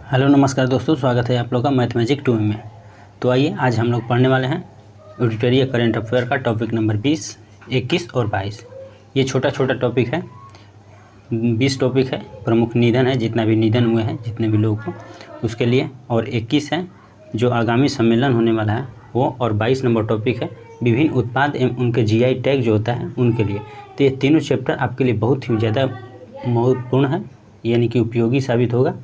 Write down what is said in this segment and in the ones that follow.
Hello नमस्कार दोस्तों, स्वागत है आप लोग का मैथमेटिक 2 में। तो आइए आज हम लोग पढ़ने वाले हैं एडिटोरियल करंट अफेयर का टॉपिक नंबर 20, 21 और 22। ये छोटा छोटा टॉपिक है। 20 टॉपिक है, प्रमुख निधन है, जितना भी निधन हुए हैं जितने भी लोग को उसके लिए, और 21 है जो आगामी सम्मेलन होने वाला है वो, और 22 नंबर टॉपिक है विभिन्न उत्पाद एवं उनके जीआई टैग जो होता है उनके लिए। तो ये तीनों चैप्टर आपके लिए बहुत ही ज़्यादा महत्वपूर्ण है, यानी कि उपयोगी साबित होगा,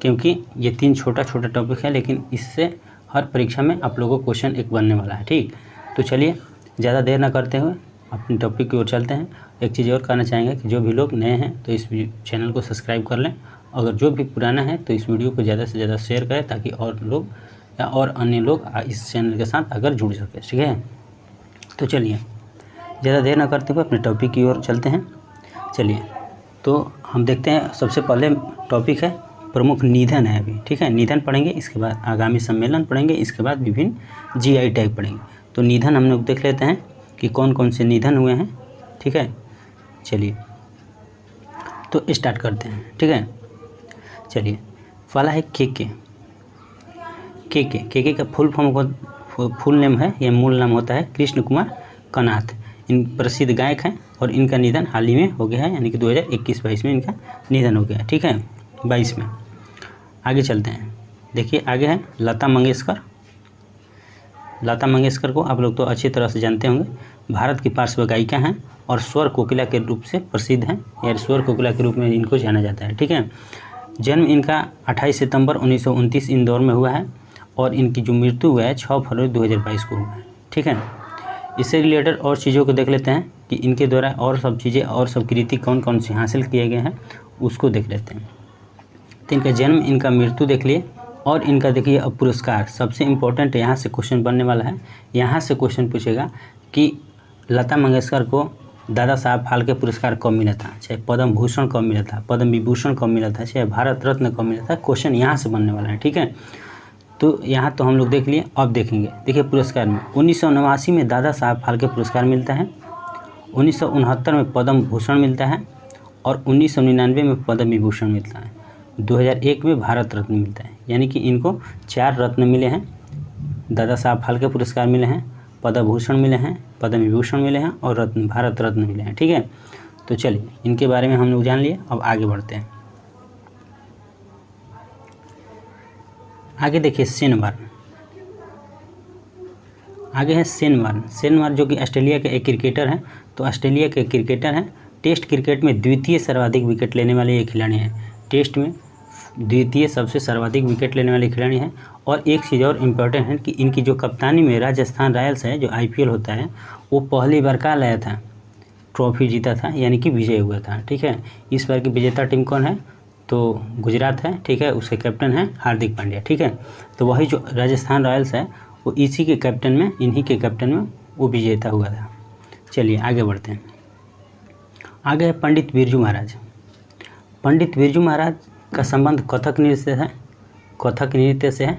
क्योंकि ये 3 छोटा छोटा टॉपिक है, लेकिन इससे हर परीक्षा में आप लोगों को क्वेश्चन एक बनने वाला है। ठीक, तो चलिए ज़्यादा देर ना करते हुए अपने टॉपिक की ओर चलते हैं। एक चीज़ और कहना चाहेंगे कि जो भी लोग नए हैं तो इस चैनल को सब्सक्राइब कर लें, अगर जो भी पुराना है तो इस वीडियो को ज़्यादा से ज़्यादा शेयर करें ताकि और लोग या और अन्य लोग इस चैनल के साथ अगर जुड़ सके। ठीक है, तो चलिए ज़्यादा देर ना करते हुए अपने टॉपिक की ओर चलते हैं। चलिए तो हम देखते हैं, सबसे पहले टॉपिक है प्रमुख निधन है अभी। ठीक है, निधन पढ़ेंगे, इसके बाद आगामी सम्मेलन पढ़ेंगे, इसके बाद विभिन्न जीआई टैग पढ़ेंगे। तो निधन हम लोग देख लेते हैं कि कौन कौन से निधन हुए हैं। ठीक है, चलिए तो स्टार्ट करते हैं। ठीक है, चलिए पहला है के का फुल फॉर्म को फुल नेम है, यह मूल नाम होता है कृष्ण कुमार कनाथ। इन प्रसिद्ध गायक हैं और इनका निधन हाल ही में हो गया है, यानी कि 2021-22 में इनका निधन हो गया है। ठीक है, 22 में। आगे चलते हैं, देखिए आगे है लता मंगेशकर। लता मंगेशकर को आप लोग तो अच्छी तरह से जानते होंगे, भारत की पार्श्व गायिका हैं और स्वर कोकिला के रूप से प्रसिद्ध हैं, या स्वर कोकिला के रूप में इनको जाना जाता है। ठीक है, जन्म इनका 28 सितंबर 1929 इंदौर में हुआ है और इनकी जो मृत्यु हुआ है 6 फरवरी 2022 को हुआ है। ठीक है, इससे रिलेटेड और चीज़ों को देख लेते हैं कि इनके द्वारा और सब चीज़ें और सब कृति कौन कौन सी हासिल किए गए हैं उसको देख लेते हैं। तो इनका जन्म, इनका मृत्यु देख लिए, और इनका देखिए अब पुरस्कार सबसे इम्पोर्टेंट यहाँ से क्वेश्चन बनने वाला है। यहाँ से क्वेश्चन पूछेगा कि लता मंगेशकर को दादा साहब फाल्के पुरस्कार कब मिला था, चाहे पद्म भूषण कब मिला था, पद्म विभूषण कब मिला था, चाहे भारत रत्न कब मिला था, क्वेश्चन यहाँ से बनने वाला है। ठीक है, तो यहाँ तो हम लोग देख लिए, अब देखेंगे। देखिए पुरस्कार में 1989 में दादा साहब फाल्के पुरस्कार मिलता है, 1969 में पद्म भूषण मिलता है, और 1999 में पद्म विभूषण मिलता है, 2001 में भारत रत्न मिलता है। यानी कि इनको 4 रत्न मिले हैं, दादा साहब फाल्के पुरस्कार मिले हैं, पद्म भूषण मिले हैं, पद्म विभूषण मिले हैं, और रत्न भारत रत्न मिले हैं। ठीक है, तो चलिए इनके बारे में हम लोग जान लिए, अब आगे बढ़ते हैं। आगे देखिए शेनवार्न। आगे है शेनवार्न जो कि ऑस्ट्रेलिया के एक क्रिकेटर हैं। तो ऑस्ट्रेलिया के क्रिकेटर हैं, टेस्ट क्रिकेट में द्वितीय सर्वाधिक विकेट लेने वाले ये खिलाड़ी हैं। टेस्ट में द्वितीय सबसे सर्वाधिक विकेट लेने वाले खिलाड़ी हैं। और एक चीज़ और इम्पोर्टेंट है कि इनकी जो कप्तानी में राजस्थान रॉयल्स है, जो IPL होता है, वो पहली बार का लाया था, ट्रॉफी जीता था, यानी कि विजय हुआ था। ठीक है, इस बार की विजेता टीम कौन है, तो गुजरात है। ठीक है, उसके कैप्टन है हार्दिक पांड्या। ठीक है, तो वही जो राजस्थान रॉयल्स है वो इसी के कैप्टन में, इन्हीं के कैप्टन में वो विजेता हुआ था। चलिए आगे बढ़ते हैं। आगे है पंडित बिरजू महाराज। पंडित बिरजू महाराज का संबंध कथक नृत्य से है,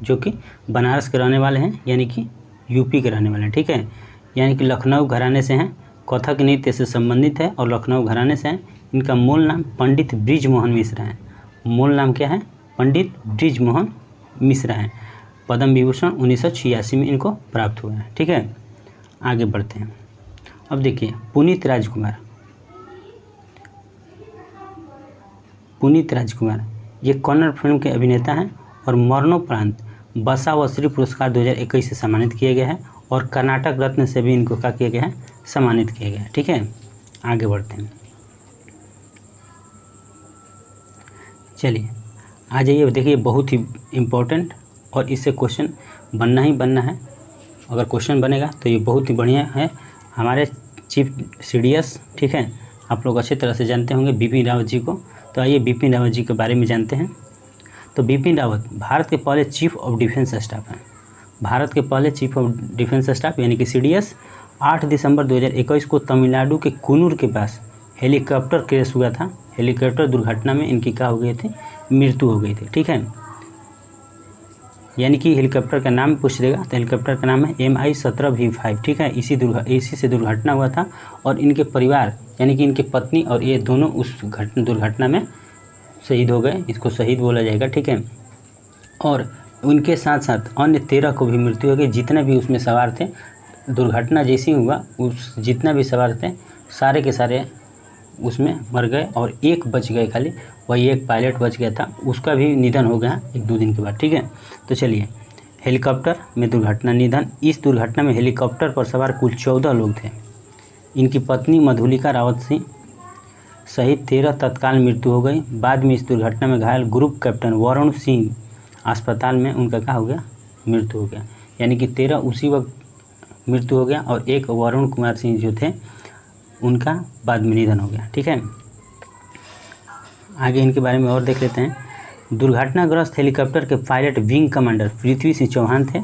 जो कि बनारस के रहने वाले हैं, यानी कि यूपी के रहने वाले हैं। ठीक है, यानी कि लखनऊ घराने से हैं, कथक नृत्य से संबंधित है और लखनऊ घराने से हैं। इनका मूल नाम पंडित बृजमोहन मिश्रा है। मूल नाम क्या है, पंडित बृजमोहन मिश्रा है। पद्म विभूषण 1986 में इनको प्राप्त हुआ है। ठीक है, आगे बढ़ते हैं। अब देखिए पुनीत राजकुमार ये कन्नड़ फिल्म के अभिनेता हैं और मरणोपरांत बसावश्री पुरस्कार 2021 से सम्मानित किया गया है, और कर्नाटक रत्न से भी इनको क्या किया गया है, सम्मानित किया गया है। ठीक है, आगे बढ़ते हैं। चलिए आ जाइए, देखिए बहुत ही इम्पोर्टेंट और इससे क्वेश्चन बनना ही बनना है। अगर क्वेश्चन बनेगा तो ये बहुत ही बढ़िया है। हमारे चीफ CDS, ठीक है, आप लोग अच्छी तरह से जानते होंगे बिपिन रावत जी को। तो आइए बिपिन रावत जी के बारे में जानते हैं। तो बिपिन रावत भारत के पहले चीफ ऑफ डिफेंस स्टाफ हैं। भारत के पहले चीफ ऑफ डिफेंस स्टाफ यानी कि CDS 8 दिसंबर 2021 को तमिलनाडु के कुन्नूर के पास हेलीकॉप्टर क्रैश हुआ था। हेलीकॉप्टर दुर्घटना में इनकी क्या हो गई थी, मृत्यु हो गई थी। ठीक है, यानी कि हेलीकॉप्टर का नाम पूछ देगा तो हेलीकॉप्टर का नाम है MI-17V5। ठीक है, इसी से दुर्घटना हुआ था, और इनके परिवार यानी कि इनकी पत्नी और ये दोनों उस दुर्घटना में शहीद हो गए, इसको शहीद बोला जाएगा, ठीक है। और उनके साथ साथ अन्य 13 को भी मृत्यु हो गई। जितने भी उसमें सवार थे, दुर्घटना जैसी हुआ उस जितना भी सवार थे सारे के सारे उसमें मर गए और एक बच गए, खाली वही एक पायलट बच गया था, उसका भी निधन हो गया 1-2 दिन के बाद, ठीक है। तो चलिए, हेलीकॉप्टर में दुर्घटना निधन। इस दुर्घटना में हेलीकॉप्टर पर सवार कुल 14 लोग थे। इनकी पत्नी मधुलिका रावत सिंह सहित 13 तत्काल मृत्यु हो गई। बाद में इस दुर्घटना में घायल ग्रुप कैप्टन वरुण सिंह अस्पताल में उनका क्या हो गया, मृत्यु हो गया। यानी कि 13 उसी वक्त मृत्यु हो गया और एक वरुण कुमार सिंह जो थे उनका बाद में निधन हो गया, ठीक है। आगे इनके बारे में और देख लेते हैं। दुर्घटनाग्रस्त हेलीकॉप्टर के pilot wing commander Prithvi Singh Chauhan थे।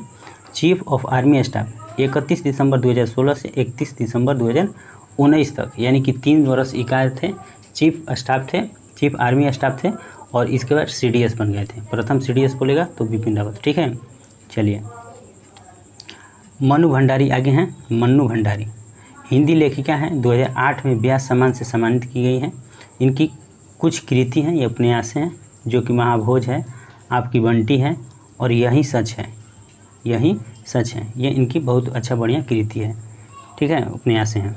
चीफ ऑफ आर्मी स्टाफ 31 दिसंबर 2016 से 31 दिसंबर 2019 तक, यानी कि 3 वर्ष इकाई थे, चीफ आर्मी स्टाफ थे और इसके बाद CDS बन गए थे। प्रथम CDS बोलेगा तो बिपिन रावत, ठीक है। चलिए, मनु भंडारी आगे हैं। मन्नू भंडारी हिंदी लेखिका हैं, 2008 में व्यास सम्मान से सम्मानित की गई हैं। इनकी कुछ कृति हैं, ये उपन्यास हैं, जो कि महाभोज है, आपकी बंटी है और यही सच है, यही सच है। ये इनकी बहुत अच्छा बढ़िया कृति है, ठीक है, उपन्यास हैं।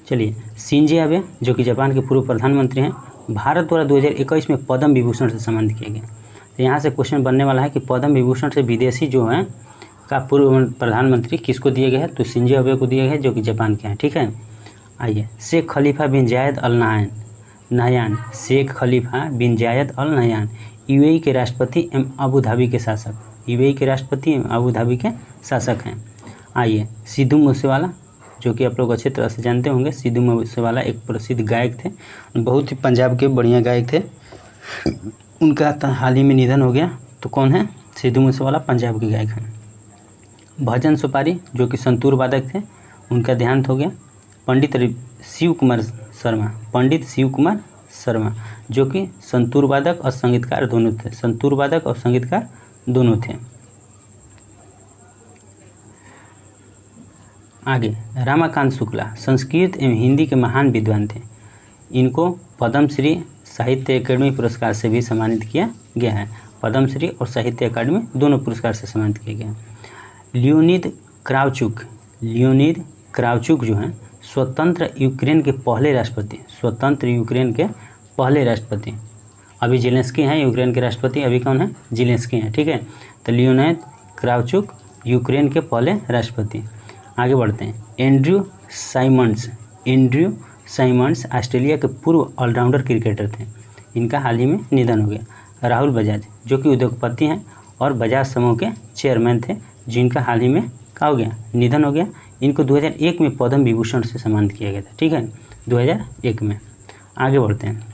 चलिए, शिंजो आबे जो कि जापान के पूर्व प्रधानमंत्री हैं, भारत द्वारा 2021 में पद्म विभूषण से सम्मानित किए गए। तो यहाँ से क्वेश्चन बनने वाला है कि पद्म विभूषण से विदेशी जो हैं का पूर्व प्रधानमंत्री किसको दिए गए हैं, तो शिंजो आबे को दिए गए, जो कि जापान के हैं, ठीक है। आइए, शेख खलीफा बिन जायद अल नहयान, शेख खलीफा बिन जायद अल नहयान UAE के राष्ट्रपति एवं अबू धाबी के शासक, UAE के राष्ट्रपति एवं अबू धाबी के शासक हैं। आइए, सिद्धू मूसेवाला, जो कि आप लोग अच्छे तरह से जानते होंगे, सिद्धू मूसेवाला एक प्रसिद्ध गायक थे, बहुत ही पंजाब के बढ़िया गायक थे। उनका हाल ही में निधन हो गया। तो कौन है, सिद्धू मूसेवाला शपाली के गायक हैं। भजन सुपारी जो कि संतूर वादक थे, उनका देहांत हो गया। पंडित शिव कुमार शर्मा जो कि संतूर वादक और संगीतकार दोनों थे, संतूर वादक और संगीतकार दोनों थे। आगे, रामाकांत शुक्ला संस्कृत एवं हिंदी के महान विद्वान थे। इनको पद्मश्री साहित्य अकादमी पुरस्कार से भी सम्मानित किया गया है। पद्मश्री और साहित्य अकादमी दोनों पुरस्कार से सम्मानित किया गया है। लियोनिद क्राउचुक जो हैं स्वतंत्र यूक्रेन के पहले राष्ट्रपति, अभी जेलेंस्की हैं यूक्रेन के राष्ट्रपति, अभी कौन है, जेलेंस्की हैं, ठीक है। तो लियोनिद क्राउचुक यूक्रेन के पहले राष्ट्रपति। आगे बढ़ते हैं। एंड्रयू साइमंड्स ऑस्ट्रेलिया के पूर्व ऑलराउंडर क्रिकेटर थे, इनका हाल ही में निधन हो गया। राहुल बजाज जो कि उद्योगपति हैं और बजाज समूह के चेयरमैन थे, जिनका हाल ही में क्या हो गया, निधन हो गया। इनको 2001 में पद्म विभूषण से सम्मानित किया गया था, ठीक है, 2001 में। आगे बढ़ते हैं।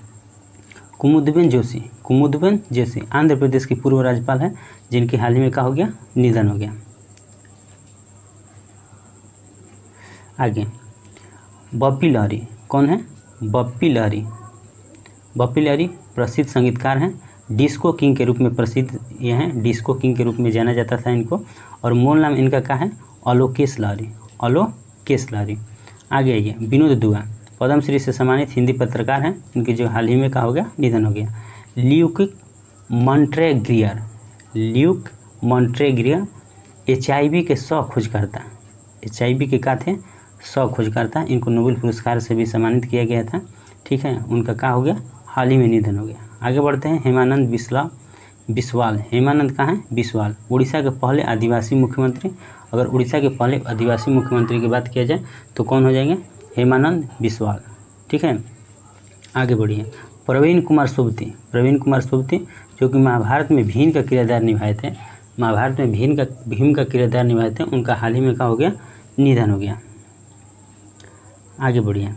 कुमुदबेन जोशी आंध्र प्रदेश की पूर्व राज्यपाल है, जिनके हाल ही में क्या हो गया, निधन हो गया। आगे, बप्पी लहरी कौन है, बप्पी लहरी प्रसिद्ध संगीतकार हैं, डिस्को किंग के रूप में प्रसिद्ध ये हैं, डिस्को किंग के रूप में जाना जाता था इनको, और मूल नाम इनका क्या है, अलोकेश लहरी। आगे आइए, विनोद दुआ पद्मश्री से सम्मानित हिंदी पत्रकार हैं, इनकी जो हाल ही में क्या हो गया, निधन हो गया। ल्यूक मॉन्ट्रेग्रियर HIV के 100 खोजकर्ता, HIV के क्या थे, 100 खोजकर्ता, इनको नोबेल पुरस्कार से भी सम्मानित किया गया था, ठीक है। उनका क्या हो गया, हाल ही में निधन हो गया। आगे बढ़ते हैं। हेमानंद बिस्वाल, हेमानंद कहाँ है, बिस्वाल, उड़ीसा के पहले आदिवासी मुख्यमंत्री। अगर उड़ीसा के पहले आदिवासी मुख्यमंत्री की बात किया जाए तो कौन हो जाएंगे, हेमानंद बिस्वाल, ठीक है। आगे बढ़िए। प्रवीण कुमार सोबती जो कि महाभारत में भीम का किरदार निभाए थे, उनका हाल ही में क्या हो गया, निधन हो गया। आगे बढ़िए।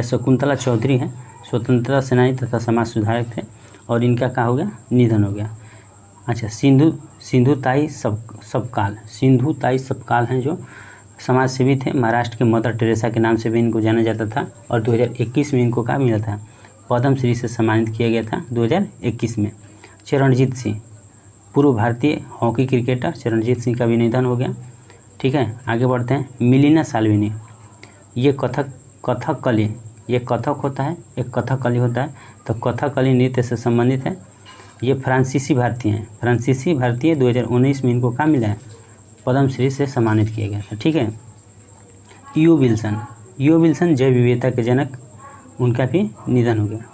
शकुंतला चौधरी हैं, स्वतंत्रता सेनानी तथा समाज सुधारक थे और इनका क्या हो गया, निधन हो गया। अच्छा, सिंधु ताई सपकाल हैं, जो समाज सेवी थे, महाराष्ट्र के मदर टेरेसा के नाम से भी इनको जाना जाता था और 2021 में इनको क्या मिला था, पद्मश्री से सम्मानित किया गया था 2021 में। चरणजीत सिंह पूर्व भारतीय हॉकी क्रिकेटर, चरणजीत सिंह का भी निधन हो गया, ठीक है। आगे बढ़ते हैं। मिलिना साल्विनी ये कथक कथकली, ये कथक होता है, एक कथकली होता है, तो कथकली नृत्य से संबंधित है। ये फ्रांसीसी भारतीय हैं, फ्रांसीसी भारतीय 2019 में इनको क्या मिला है, पद्मश्री से सम्मानित किया गया था। ठीक है। ईओ विल्सन, ईओ विल्सन जैव विविधता के जनक, उनका भी निधन हो गया।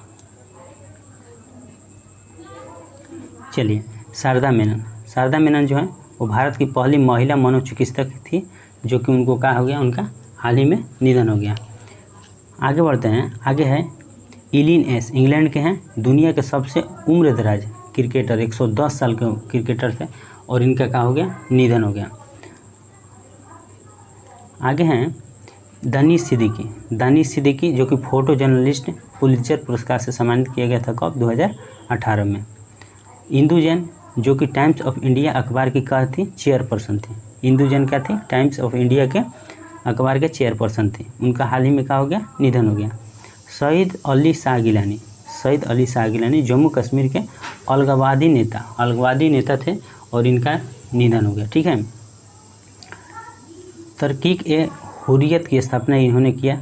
चलिए, शारदा मेनन, शारदा मेनन जो है वो भारत की पहली महिला मनोचिकित्सक थी, जो कि उनको क्या हो गया, उनका हाल ही में निधन हो गया। आगे बढ़ते हैं, आगे है इलिन एस, इंग्लैंड के हैं, दुनिया के सबसे उम्रदराज क्रिकेटर, 110 साल के क्रिकेटर थे, और इनका क्या हो गया, निधन हो गया। आगे हैं दानिश सिद्दीकी, दानिश सिद्दीकी जो कि फोटो जर्नलिस्ट, पुलित्जर पुरस्कार से सम्मानित किया गया था कब, 2018 में। इंदु जैन जो कि टाइम्स ऑफ इंडिया अखबार की क्या थी, चेयरपर्सन थी। इंदु जैन क्या थी, टाइम्स ऑफ इंडिया के अखबार के चेयरपर्सन थी, उनका हाल ही में क्या हो गया, निधन हो गया। सईद अली शाह गिलानी, सईद अली शाह गिलानी जम्मू कश्मीर के अलगाववादी नेता थे, और इनका निधन हो गया। ठीक है। तहरीक ए हुर्रियत की स्थापना इन्होंने किया,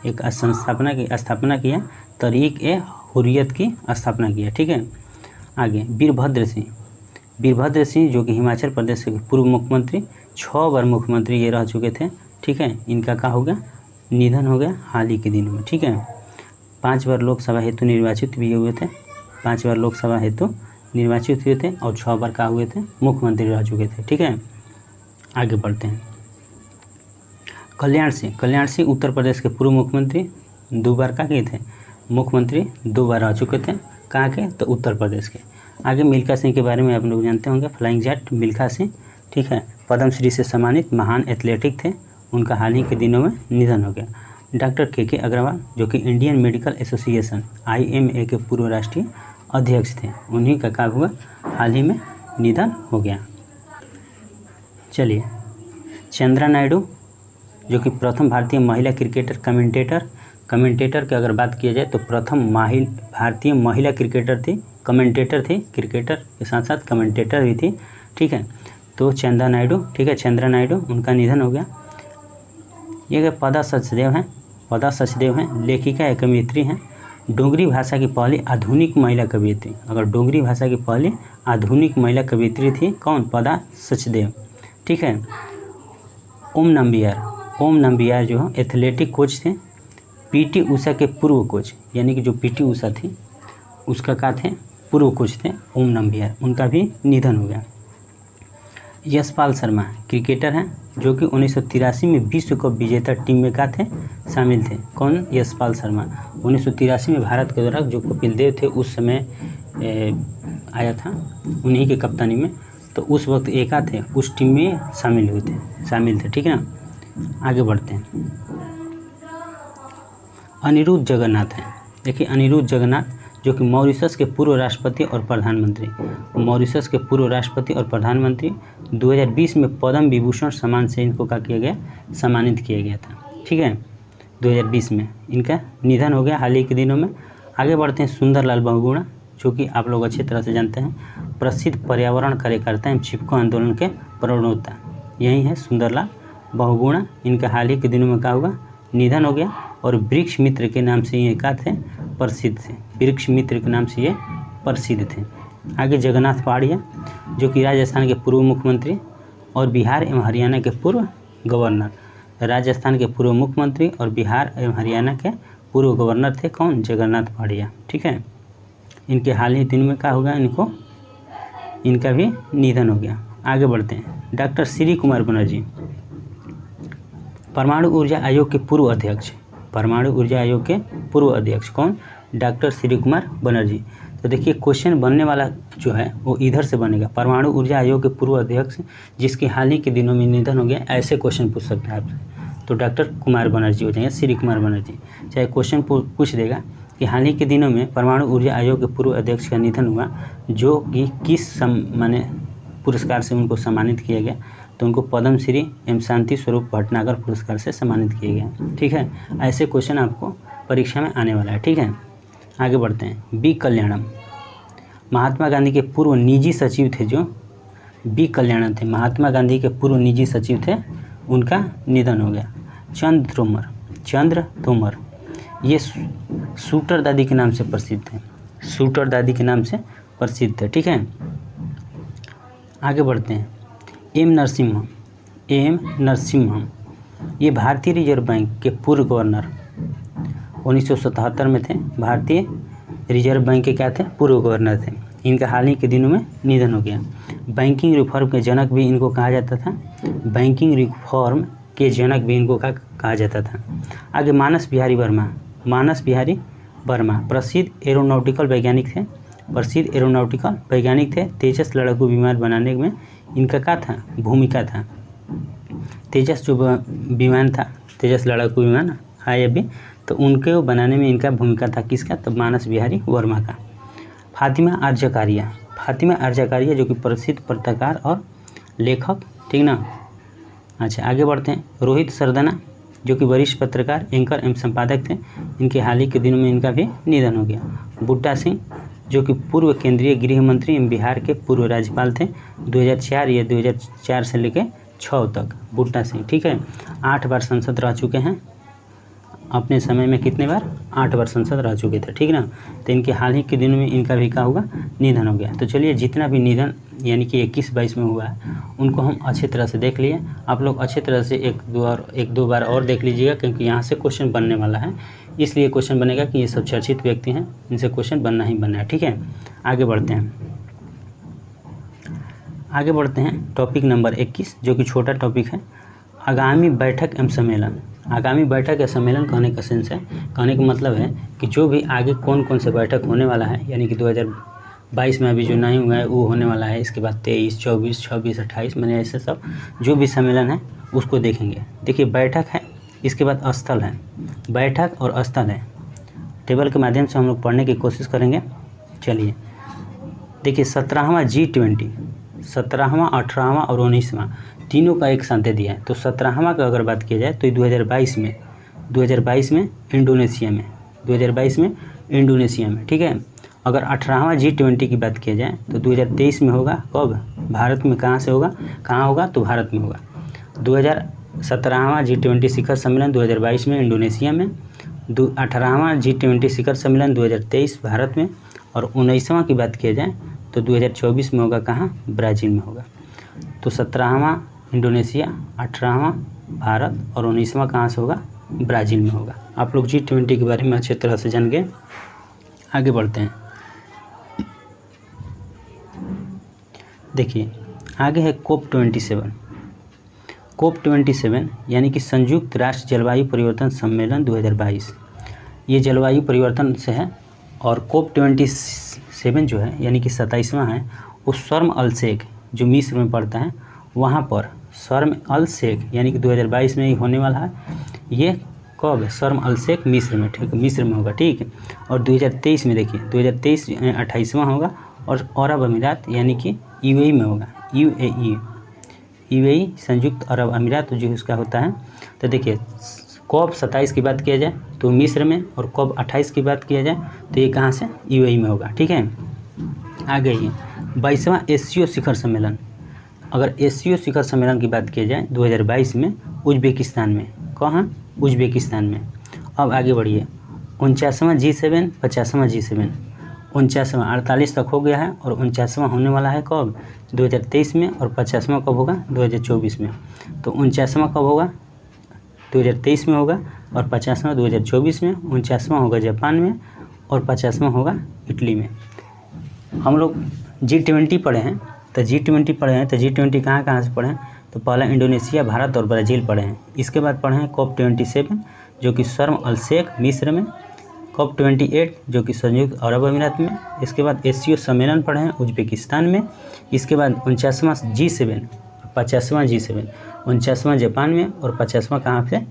एक संस्थापना की स्थापना किया, तहरीक ए हुर्रियत की स्थापना किया। ठीक है। आगे वीरभद्र सिंह, वीरभद्र सिंह जो कि हिमाचल प्रदेश के पूर्व मुख्यमंत्री, 6 बार मुख्यमंत्री ये रह चुके थे। ठीक है। इनका क्या हो गया, निधन हो गया हाल ही के दिनों में। ठीक है। 5 बार लोकसभा हेतु निर्वाचित भी हुए थे, 5 बार लोकसभा हेतु निर्वाचित हुए थे, और 6 बार क्या हुए थे, मुख्यमंत्री रह चुके थे। ठीक है। आगे बढ़ते हैं। कल्याण सिंह, कल्याण सिंह उत्तर प्रदेश के पूर्व मुख्यमंत्री, 2 बार क्या किए थे, मुख्यमंत्री 2 बार रह चुके थे, कहाँ के, तो उत्तर प्रदेश के। आगे मिल्खा सिंह के बारे में आप लोग जानते होंगे, फ्लाइंग जेट मिल्खा सिंह। ठीक है। पद्मश्री से सम्मानित महान एथलेटिक थे, उनका हाल ही के दिनों में निधन हो गया। डॉक्टर के अग्रवाल जो कि इंडियन मेडिकल एसोसिएशन IMA के पूर्व राष्ट्रीय अध्यक्ष थे, उन्हीं का क्या हुआ, हाल ही में निधन हो गया। चलिए, चंद्रा नायडू जो कि प्रथम भारतीय महिला क्रिकेटर, कमेंटेटर की अगर बात किया जाए तो प्रथम भारतीय महिला क्रिकेटर थी, कमेंटेटर थी, क्रिकेटर के साथ साथ कमेंटेटर भी थी। ठीक है। तो चंद्रा नायडू, ठीक है, चंद्रा नायडू, उनका निधन हो गया। ये पदा सचदेव हैं, पदा सचदेव हैं, लेखिका एक कवियत्री हैं, डोगरी भाषा की पहली आधुनिक महिला कवियत्री। अगर डोगरी भाषा की पहली आधुनिक महिला कवियत्री थी कौन, पदा सचदेव। ठीक है। ओम नंबियार जो है एथलेटिक कोच थे, PT उषा के पूर्व कोच, यानी कि जो PT उषा थी उसका क्या थे, पूर्व कोच थे ओम नंबियार, उनका भी निधन हो गया। यशपाल शर्मा क्रिकेटर हैं, जो कि 1983 में विश्व कप विजेता टीम में क्या थे, शामिल थे। कौन, यशपाल शर्मा। 1983 में भारत के द्वारा जो कपिल देव थे उस समय आया था, उन्हीं के कप्तानी में, तो उस वक्त एका थे, उस टीम में शामिल थे। ठीक है ना। आगे बढ़ते हैं। अनिरुद्ध जगन्नाथ हैं, देखिए अनिरुद्ध जगन्नाथ जो कि मॉरिशस के पूर्व राष्ट्रपति और प्रधानमंत्री, 2020 में पद्म विभूषण सम्मान से इनको क्या किया गया, सम्मानित किया गया था। ठीक है। 2020 में इनका निधन हो गया हाल ही के दिनों में। आगे बढ़ते हैं। सुंदरलाल बहुगुणा जो कि आप लोग अच्छी तरह से जानते हैं, प्रसिद्ध पर्यावरण कार्यकर्ता एवं चिपको आंदोलन के प्रणेता, यही है सुंदरलाल बहुगुणा। इनका हाल ही के दिनों में क्या हुआ, निधन हो गया। और वृक्ष मित्र के नाम से ये क्या थे, प्रसिद्ध थे, वृक्ष मित्र के नाम से ये प्रसिद्ध थे। आगे जगन्नाथ पहाड़िया जो कि राजस्थान के पूर्व मुख्यमंत्री और बिहार एवं हरियाणा के पूर्व गवर्नर, राजस्थान के पूर्व मुख्यमंत्री और बिहार एवं हरियाणा के पूर्व गवर्नर थे कौन, जगन्नाथ पहाड़िया। ठीक है। इनके हाल ही दिन में क्या होगा, इनका भी निधन हो गया। आगे बढ़ते हैं। डॉक्टर श्री कुमार बनर्जी, परमाणु ऊर्जा आयोग के पूर्व अध्यक्ष, कौन, डॉक्टर श्री कुमार बनर्जी। तो देखिए क्वेश्चन बनने वाला जो है वो इधर से बनेगा, परमाणु ऊर्जा आयोग के पूर्व अध्यक्ष जिसके हाल ही के दिनों में निधन हो गया, ऐसे क्वेश्चन पूछ सकते हैं आपसे, तो डॉक्टर कुमार बनर्जी हो जाएंगे, श्री कुमार बनर्जी। चाहे क्वेश्चन पूछ देगा कि हाल ही के दिनों में परमाणु ऊर्जा आयोग के पूर्व अध्यक्ष का निधन हुआ, जो कि किस पुरस्कार से उनको सम्मानित किया गया, तो उनको पद्मश्री एवं शांति स्वरूप भटनागर पुरस्कार से सम्मानित किया गया। ठीक है। ऐसे क्वेश्चन आपको परीक्षा में आने वाला है। ठीक है। आगे बढ़ते हैं। बी कल्याणम, महात्मा गांधी के पूर्व निजी सचिव थे, जो बी कल्याणम थे, महात्मा गांधी के पूर्व निजी सचिव थे, उनका निधन हो गया। चंद्र तोमर, चंद्र तोमर, ये शूटर दादी के नाम से प्रसिद्ध है, शूटर दादी के नाम से प्रसिद्ध है। ठीक है, आगे बढ़ते हैं। एम नरसिम्हम, ये भारतीय रिजर्व बैंक के पूर्व गवर्नर 1977 में थे। भारतीय रिजर्व बैंक के क्या थे? पूर्व गवर्नर थे। इनका हाल ही के दिनों में निधन हो गया। बैंकिंग रिफॉर्म के जनक भी इनको कहा जाता था, बैंकिंग रिफॉर्म के जनक भी इनको कहा जाता था। आगे मानस बिहारी वर्मा प्रसिद्ध एरोनॉटिकल वैज्ञानिक थे। तेजस लड़ाकू विमान बनाने में इनका क्या था? भूमिका था। तेजस जो विमान था, तेजस लड़ाकू विमान है अभी, तो उनके बनाने में इनका भूमिका था। किसका? तो मानस बिहारी वर्मा का। फातिमा आर्यकारिया जो कि प्रसिद्ध पत्रकार और लेखक, ठीक ना। अच्छा, आगे बढ़ते हैं। रोहित सरदना जो कि वरिष्ठ पत्रकार, एंकर एवं संपादक थे। इनके हाल ही के दिनों में इनका भी निधन हो गया। बुट्टा सिंह जो कि पूर्व केंद्रीय गृह मंत्री एवं बिहार के पूर्व राज्यपाल थे 2004 से लेकर 6 तक, बुट्टा सिंह। ठीक है, 8 बार संसद रह चुके हैं अपने समय में। कितने बार? 8 बार संसद रह चुके थे, ठीक ना। तो इनके हाल ही के दिनों में इनका भी क्या होगा? निधन हो गया। तो चलिए, जितना भी निधन यानी कि 21-22 में हुआ है उनको हम अच्छी तरह से देख लिए। आप लोग अच्छी तरह से एक दो बार और देख लीजिएगा, क्योंकि यहाँ से क्वेश्चन बनने वाला है। इसलिए क्वेश्चन बनेगा कि ये सब चर्चित व्यक्ति हैं, इनसे क्वेश्चन बनना ही बनना है। ठीक है, आगे बढ़ते हैं टॉपिक नंबर 21, जो कि छोटा टॉपिक है। आगामी बैठक एवं सम्मेलन। आगामी बैठक या सम्मेलन कहने का सेंस है, कहने का मतलब है कि जो भी आगे कौन कौन से बैठक होने वाला है, यानी कि 2022 में अभी जो नहीं हुआ है वो होने वाला है। इसके बाद 23, 24, 26, 28 मैंने ऐसे सब जो भी सम्मेलन है उसको देखेंगे। देखिए, बैठक है, इसके बाद स्थल है। बैठक और स्थल है, टेबल के माध्यम से हम लोग पढ़ने की कोशिश करेंगे। चलिए देखिए, 17वां G20, 17वां, 18वां और 19वां तीनों का एक साथ दे दिया है। तो 17वां का अगर बात किया जाए तो 2022 में इंडोनेशिया में, ठीक है। अगर 18वां G20 की बात किया जाए तो 2023 में होगा। कब? भारत में। कहाँ होगा? तो भारत में होगा। 17वां G20 शिखर सम्मेलन 2022 में इंडोनेशिया में, 18वां G20 शिखर सम्मेलन 2023 भारत में, और 19वां की बात किया जाए तो 2024 में होगा। कहाँ? ब्राज़ील में होगा। तो 17वां इंडोनेशिया, 18वां भारत और 19वां कहाँ से होगा? ब्राज़ील में होगा। आप लोग G20 के बारे में अच्छी तरह से जान गए। आगे बढ़ते हैं। देखिए, आगे है COP27 यानी कि संयुक्त राष्ट्र जलवायु परिवर्तन सम्मेलन 2022। ये जलवायु परिवर्तन से है। और COP27 जो है यानी कि 27वां है, वो शर्म अल शेख जो मिस्र में पड़ता है, वहाँ पर शर्म अल शेख यानी कि 2022 में ही होने वाला है। ये कब? शर्म अल शेख मिस्र में, ठीक, मिस्र में होगा, ठीक है। और 2023 में देखिए, 2023 28वां होगा। और अरब अमीरात यानी कि UAE में होगा। UAE संयुक्त अरब अमीरात जो उसका होता है। तो देखिए, COP 27 की बात किया जाए तो मिस्र में, और COP 28 की बात किया जाए तो ये कहाँ से? UAE में होगा, ठीक है। आगे ये 22वां एशियो शिखर सम्मेलन। अगर एशियो शिखर सम्मेलन की बात की जाए 2022 में उज्बेकिस्तान में। कहाँ? उज्बेकिस्तान में। अब आगे बढ़िए, 49वां G7, 50वां G7, 49वां 48 तक हो गया है, और 49वां होने वाला है कब? 2023 में। और 50वां कब होगा? 2024 में। तो 49वां कब होगा? 2023 में होगा, और 50वां 2024 में। 49वां होगा जापान में, और 50वां होगा इटली में। हम लोग G20 पढ़े हैं, तो G20 कहाँ से पढ़े हैं? तो पहला इंडोनेशिया, भारत और ब्राज़ील पढ़े हैं। इसके बाद पढ़े हैं COP27 जो कि शर्म अल शेख मिस्र में, COP28 जो कि संयुक्त अरब अमीरात में। इसके बाद एशियो सम्मेलन पढ़े हैं उज्बेकिस्तान में। इसके बाद 49वां G7, 50वां G7, 49वां जापान में, और 50वां कहाँ पे?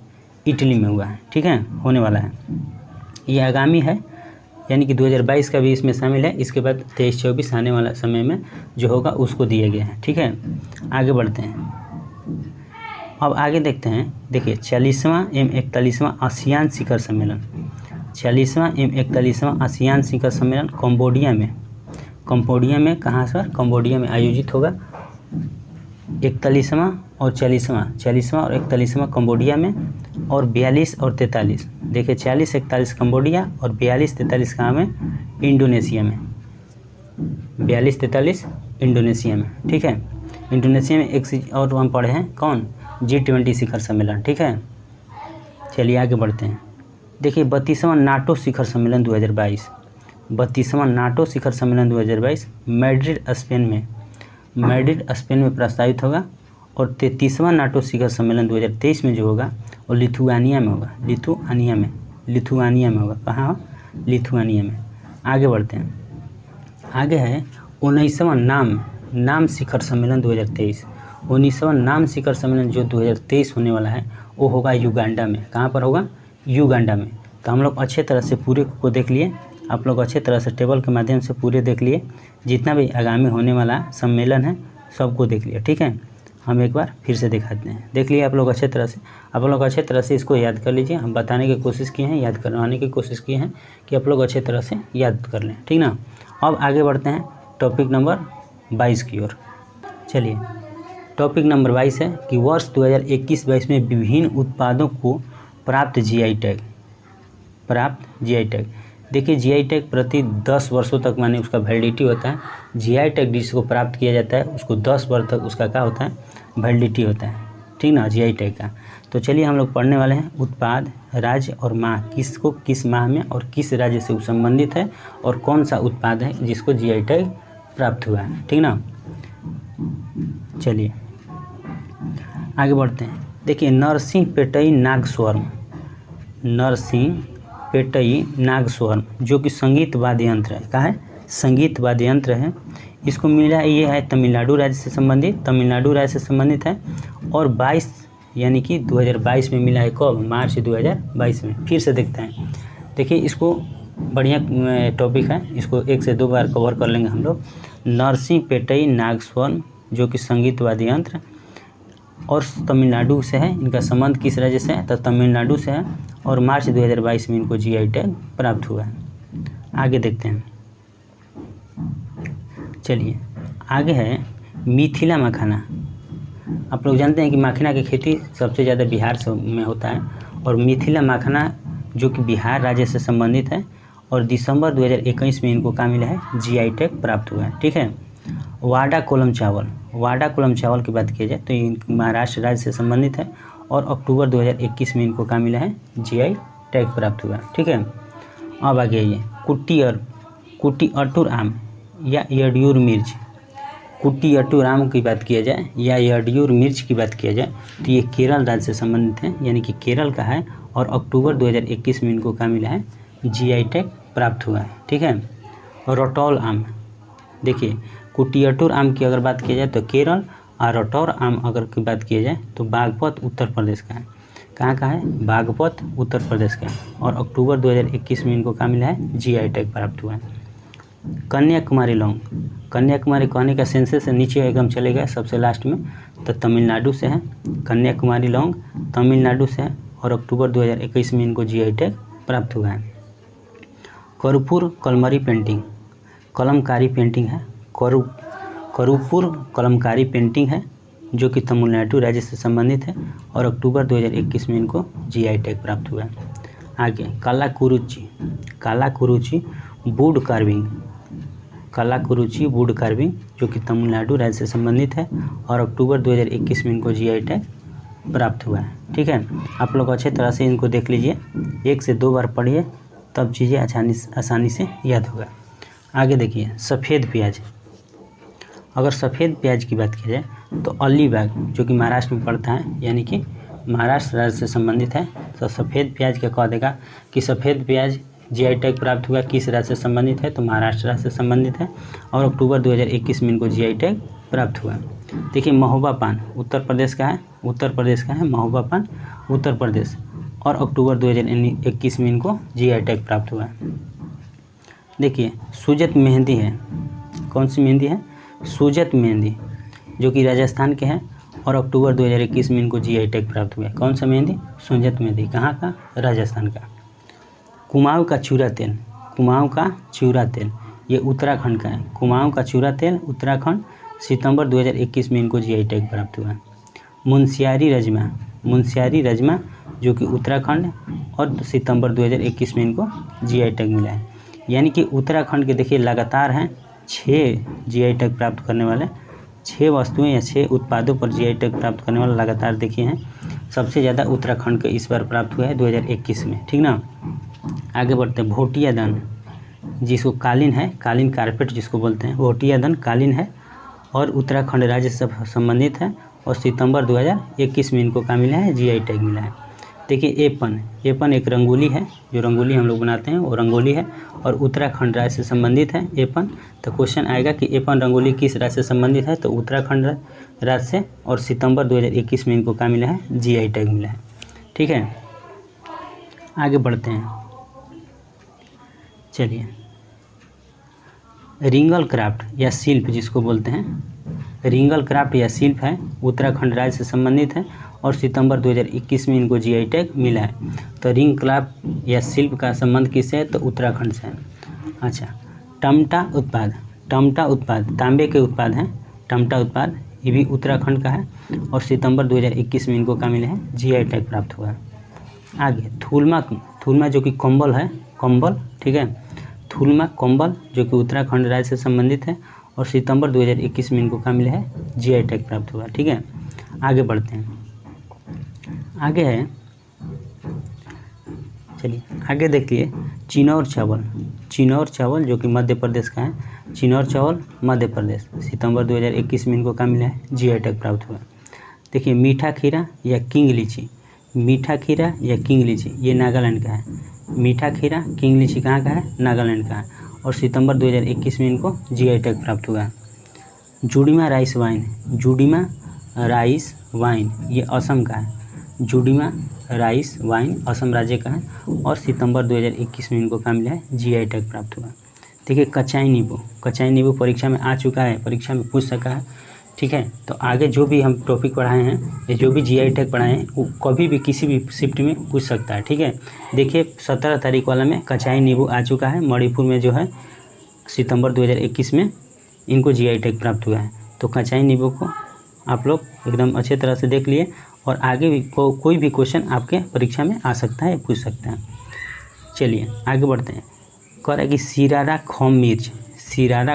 इटली में हुआ है, ठीक है, होने वाला है। ये आगामी है, यानी कि 2022 का भी इसमें शामिल है। इसके बाद 23-24 आने वाला समय में जो होगा उसको दिया गया है, ठीक है। आगे बढ़ते हैं। अब आगे देखते हैं। देखिए, 40वां एवं 41वां आसियान शिखर सम्मेलन, 40वां एवं 41वां आसियान शिखर सम्मेलन कंबोडिया में कहाँ सर? कंबोडिया में आयोजित होगा। 41वां और 40वां और 41वां कंबोडिया में, और 42 और 43, देखिए 40 41 कंबोडिया और 42 43 कहाँ में, इंडोनेशिया में, 42 43 इंडोनेशिया में, ठीक है। इंडोनेशिया में एक चीज और हम पढ़े हैं, कौन, G20 शिखर सम्मेलन, ठीक है। चलिए आगे बढ़ते हैं। देखिए 32वां नाटो शिखर सम्मेलन 2022, 32वां नाटो शिखर सम्मेलन 2022 मैड्रिड स्पेन में प्रस्तावित होगा। और 33वां नाटो शिखर सम्मेलन 2023 में जो होगा वो लिथुआनिया में होगा, लिथुआनिया में होगा, कहाँ, लिथुआनिया में। आगे बढ़ते हैं। आगे है 19वां नाम शिखर सम्मेलन 2023, 19वां नाम शिखर सम्मेलन जो 2023 होने वाला है वो होगा युगांडा में। कहाँ पर होगा, युगांडा में। तो हम लोग अच्छे तरह से पूरे को देख लिए, आप लोग अच्छे तरह से टेबल के माध्यम से पूरे देख लिए, जितना भी आगामी होने वाला सम्मेलन है सबको देख लिया, ठीक है। हम एक बार फिर से दिखाते हैं, देख लिए आप लोग अच्छे तरह से, आप लोग अच्छे तरह से इसको याद कर लीजिए। हम बताने की कोशिश किए हैं, याद करवाने की कोशिश किए हैं कि आप लोग अच्छे तरह से याद कर लें, ठीक ना। अब आगे बढ़ते हैं टॉपिक नंबर 22 की ओर। चलिए टॉपिक नंबर 22 है कि वर्ष 2021-22 में विभिन्न उत्पादों को प्राप्त जीआई टैग। देखिए जीआई टैग प्रति 10 वर्षों तक माने उसका वैलिडिटी होता है। जीआई टैग जिसको प्राप्त किया जाता है उसको 10 वर्ष तक उसका क्या होता है, वैलिडिटी होता है, ठीक ना, जीआई टैग का। तो चलिए हम लोग पढ़ने वाले हैं उत्पाद, राज्य और माह, किसको किस माह में और किस राज्य से संबंधित है और कौन सा उत्पाद है जिसको जीआई टैग प्राप्त हुआ है, ठीक ना। चलिए आगे बढ़ते हैं। देखिए नरसिंहपेटई नागस्वरम जो कि संगीत वाद्य यंत्र है, कहाँ है, संगीत वाद्य यंत्र है। इसको मिला, ये है तमिलनाडु राज्य से संबंधित है। और 22 यानी कि 2022 में मिला है, कब, मार्च 2022 में। फिर से देखते हैं, देखिए इसको बढ़िया टॉपिक है, इसको 1 से 2 बार कवर कर लेंगे हम लोग। नरसिंहपेटई नागस्वरम जो कि संगीत वाद्य यंत्र और तमिलनाडु से है, इनका संबंध किस राज्य से है, तो तमिलनाडु से है। और मार्च 2022 में इनको जीआई टैग प्राप्त हुआ है। आगे देखते हैं। चलिए आगे है मिथिला मखाना। आप लोग जानते हैं कि मखाना की खेती सबसे ज़्यादा बिहार से में होता है, और मिथिला मखाना जो कि बिहार राज्य से संबंधित है। और दिसंबर 2021 में इनको क्या मिला है, जीआई टैग प्राप्त हुआ है, ठीक है। वाडा कोलम चावल की बात की जाए तो ये महाराष्ट्र राज्य से संबंधित है। और अक्टूबर 2021 में इनको क्या मिला है, जीआई टैग प्राप्त हुआ है, ठीक है। अब आगे आइए कुटी अटूर आम या यड्यूर मिर्च। कुटी अटूर आम की बात किया जाए या यड्यूर मिर्च की बात किया जाए तो ये केरल राज्य से संबंधित है, यानी कि केरल का है। और अक्टूबर 2021 में इनको क्या मिला है, जीआई टैग प्राप्त हुआ है, ठीक है। और रटौल आम, देखिए कुटियाटूर आम की अगर बात की जाए तो केरल, और रटौर आम अगर की बात की जाए तो बागपत उत्तर प्रदेश का है। कहाँ का है, बागपत उत्तर प्रदेश का है। और अक्टूबर 2021 में इनको क्या मिला है, जीआई टैग प्राप्त हुआ है। कन्याकुमारी कहने का सेंसस से नीचे एकदम चले गए सबसे लास्ट में, तो तमिलनाडु से है। कन्याकुमारी लौंग तमिलनाडु से है। और अक्टूबर 2021 में इनको जीआई टैग प्राप्त हुआ है। कर्पूर कलमरी पेंटिंग, कलमकारी पेंटिंग है। करूपुर कलमकारी पेंटिंग है जो कि तमिलनाडु राज्य से संबंधित है। और अक्टूबर 2021 में इनको जीआई टैग प्राप्त हुआ है। आगे कालाकुरुचि वुड कार्विंग जो कि तमिलनाडु राज्य से संबंधित है। और अक्टूबर 2021 में इनको जीआई टैग प्राप्त हुआ है, ठीक है। आप लोग अच्छे तरह से इनको देख लीजिए, 1 से 2 बार पढ़िए, तब चीज़ें आसानी से याद होगा। आगे देखिए सफ़ेद प्याज। अगर सफ़ेद प्याज की बात की जाए तो अलीबाग जो कि महाराष्ट्र में पड़ता है, यानी कि महाराष्ट्र राज्य से संबंधित है। तो सफ़ेद प्याज क्या कह देगा कि सफ़ेद प्याज जीआई टैग प्राप्त हुआ, किस राज्य से संबंधित है, तो महाराष्ट्र राज्य से संबंधित है। और अक्टूबर 2021 में इनको जीआई टैग प्राप्त हुआ। देखिए महोबा पान उत्तर प्रदेश का है, महोबा पान उत्तर प्रदेश। और अक्टूबर 2021 में इनको जीआई टैग प्राप्त हुआ है। देखिए सुजत मेहंदी है, कौन सी मेहंदी है, सुजत मेहंदी जो कि राजस्थान के हैं। और अक्टूबर 2021 में इनको जीआई टैग प्राप्त हुआ है। कौन सा मेहंदी, सुजत मेहंदी, कहाँ का, राजस्थान का। कुमाऊं का चूरा तेल ये उत्तराखंड का है। कुमाऊं का चूरा तेल उत्तराखंड सितंबर 2021 में इनको जीआई टैग प्राप्त हुआ। मुनस्यारी रजमा जो कि उत्तराखंड, और सितंबर 2021 में इनको जीआई टैग मिला है। यानी कि उत्तराखंड के देखिए लगातार हैं 6 जीआई टैग प्राप्त करने वाले, 6 वस्तुएं या 6 उत्पादों पर जीआई टैग प्राप्त करने वाले लगातार देखिए हैं। सबसे ज़्यादा उत्तराखंड के इस बार प्राप्त हुआ है 2021 में, ठीक ना। आगे बढ़ते हैं। भोटिया दन, जिसको कालीन है, कालीन कारपेट जिसको बोलते हैं, भोटिया दन कालीन है और उत्तराखंड राज्य से संबंधित है, और सितंबर 2021 में इनको क्या मिला है, जीआई टैग मिला है। देखिए एपन एक रंगोली है, जो रंगोली हम लोग बनाते हैं वो रंगोली है, और उत्तराखंड राज्य से संबंधित है एपन। तो क्वेश्चन आएगा कि एपन रंगोली किस राज्य से संबंधित है, तो उत्तराखंड राज्य से, और सितंबर 2021 में इनको क्या मिला है, जीआई टैग मिला है, ठीक है। आगे बढ़ते हैं, चलिए। रिंगल क्राफ्ट या शिल्प जिसको बोलते हैं, रिंगल क्राफ्ट या शिल्प है, उत्तराखंड राज्य से संबंधित है, और सितंबर 2021 में इनको जीआई टैग मिला है। तो रिंग क्राफ्ट या शिल्प का संबंध किससे है, तो उत्तराखंड से है। अच्छा, टमटा उत्पाद तांबे के उत्पाद हैं, टमटा उत्पाद ये भी उत्तराखंड का है, और सितंबर 2021 में इनको क्या मिला है, जीआई टैग प्राप्त हुआ है। आगे थुलमा जो कि कंबल है, कंबल, ठीक है, थुलमा कंबल जो कि उत्तराखंड राज्य से संबंधित है, और सितंबर 2021 में इनको क्या मिला है, जीआई टैग प्राप्त हुआ, ठीक है। आगे बढ़ते हैं, आगे है, चलिए आगे देखिए। चिनौर चावल जो कि मध्य प्रदेश का है, चिनौर चावल मध्य प्रदेश, सितंबर 2021 में इनको क्या मिला है, जीआई टैग प्राप्त हुआ। देखिए मीठा खीरा या किंग लीची ये नागालैंड का है। मीठा खीरा किंग लीची कहाँ का है, नागालैंड का है, और सितंबर 2021 में इनको जीआई टैग प्राप्त हुआ। जुडिमा राइस वाइन ये असम का है, जुडिमा राइस वाइन असम राज्य का है, और सितंबर 2021 में इनको क्या मिला है, जीआई टैग प्राप्त हुआ। देखिए कचाई नींबू परीक्षा में आ चुका है, परीक्षा में पूछ सका है, ठीक है। तो आगे जो भी हम टॉपिक पढ़ाए हैं या जो भी जीआई टैग पढ़ाए हैं वो कभी भी किसी भी शिफ्ट में पूछ सकता है, ठीक है। देखिए 17 तारीख वाला में कचाई नींबू आ चुका है, मणिपुर में जो है सितंबर 2021 में इनको जीआई टैग प्राप्त हुआ है। तो कचाई नींबू को आप लोग एकदम अच्छे तरह से देख लिए, और आगे भी कोई भी क्वेश्चन आपके परीक्षा में आ सकता है, पूछ सकता है। चलिए आगे बढ़ते हैं। कह रहा है कि सिरारा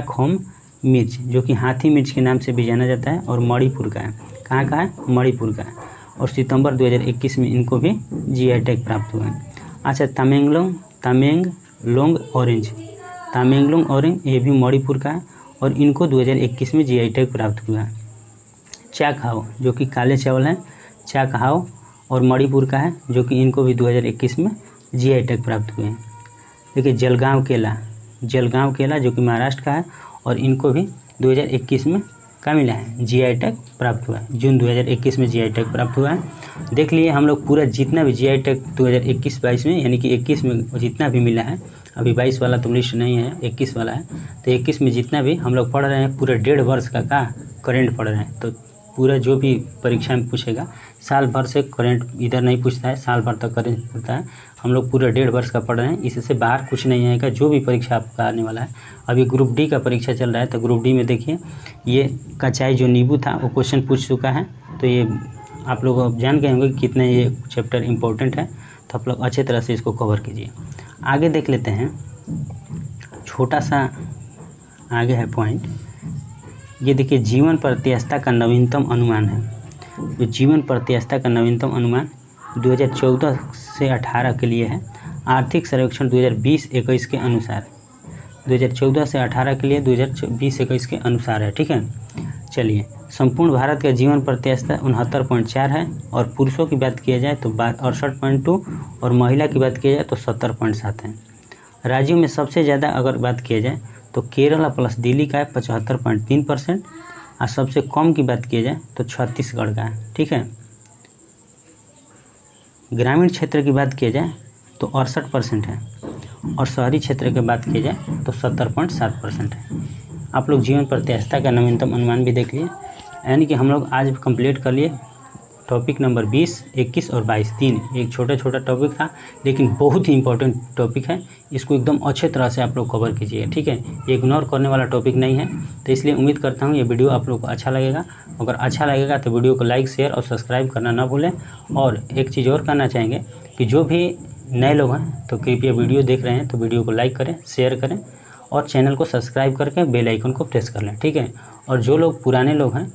खोम मिर्च जो कि हाथी मिर्च के नाम से भी जाना जाता है, और मणिपुर का है। कहाँ का है, मणिपुर का है, और सितंबर 2021 में इनको भी जीआई टैग प्राप्त हुआ है। अच्छा, तामेंगलोंग ऑरेंज ये भी मणिपुर का है, और इनको 2021 में जीआई टैग प्राप्त हुआ है। चाकहाओ जो कि काले चावल हैं, चाकहाओ और मणिपुर का है, जो कि इनको भी 2021 में जीआई टैग प्राप्त हुए हैं। देखिए जलगांव केला जो कि महाराष्ट्र का है, और इनको भी 2021 में क्या मिला है, जीआई टैग प्राप्त हुआ है। जून 2021 में जीआई टैग प्राप्त हुआ है। देख लिए हम लोग पूरा जितना भी जीआई टैग 2021-22 में, यानी कि 21 में जितना भी मिला है, अभी 22 वाला तो लिस्ट नहीं है, 21 वाला है, तो 21 में जितना भी हम लोग पढ़ रहे हैं पूरे 1.5 वर्ष का करेंट पढ़ रहे हैं। तो पूरा जो भी परीक्षा में पूछेगा, साल भर से करेंट इधर नहीं पूछता है, साल भर तक करेंट पूछता है। हम लोग पूरा 1.5 वर्ष का पढ़ रहे हैं, इससे बाहर कुछ नहीं आएगा। जो भी परीक्षा आपका आने वाला है, अभी ग्रुप डी का परीक्षा चल रहा है, तो ग्रुप डी में देखिए ये कचाई जो नींबू था वो क्वेश्चन पूछ चुका है। तो ये आप लोग जान गए होंगे कि कितने ये चैप्टर इम्पोर्टेंट है, तो आप लोग अच्छे तरह से इसको कवर कीजिए। आगे देख लेते हैं, छोटा सा आगे है पॉइंट, ये देखिए जीवन प्रत्याशा का नवीनतम अनुमान है। जो जीवन प्रत्याशा का नवीनतम अनुमान 2014 से 18 के लिए है। आर्थिक सर्वेक्षण 2020-21 के अनुसार, 2014 से 18 के लिए 2020-21 के अनुसार है, ठीक है। चलिए, संपूर्ण भारत का जीवन प्रत्याशा 69.4 है, और पुरुषों की बात किया जाए तो 68.2, और महिला की बात किया जाए तो 70.7 है। राज्यों में सबसे ज़्यादा अगर बात किया जाए तो केरला प्लस दिल्ली का है 75.3%, और सबसे कम की बात किया जाए तो छत्तीसगढ़ का है, ठीक है। ग्रामीण क्षेत्र की बात किया जाए तो 68% है, और शहरी क्षेत्र की बात की जाए तो 70.7% है। आप लोग जीवन प्रत्याशा का नवीनतम अनुमान भी देख लिए, यानी कि हम लोग आज कंप्लीट कर लिए टॉपिक नंबर 20, 21 और 22 तीन एक छोटा छोटा टॉपिक था, लेकिन बहुत ही इंपॉर्टेंट टॉपिक है। इसको एकदम अच्छे तरह से आप लोग कवर कीजिए, ठीक है। ये इग्नोर करने वाला टॉपिक नहीं है। तो इसलिए उम्मीद करता हूँ ये वीडियो आप लोग को अच्छा लगेगा। अगर अच्छा लगेगा तो वीडियो को लाइक, शेयर और सब्सक्राइब करना ना भूलें। और एक चीज़ और कहना चाहेंगे कि जो भी नए लोग हैं तो कृपया वीडियो देख रहे हैं तो वीडियो को लाइक करें, शेयर करें और चैनल को सब्सक्राइब करके बेल आइकन को प्रेस कर लें, ठीक है। और जो लोग पुराने लोग हैं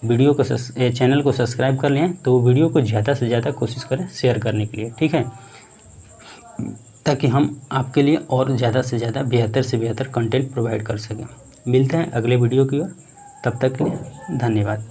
वीडियो को चैनल को सब्सक्राइब कर लें तो वो वीडियो को ज़्यादा से ज़्यादा कोशिश करें शेयर करने के लिए, ठीक है, ताकि हम आपके लिए और ज़्यादा से ज़्यादा बेहतर से बेहतर कंटेंट प्रोवाइड कर सकें। मिलते हैं अगले वीडियो की ओर, तब तक के लिए धन्यवाद।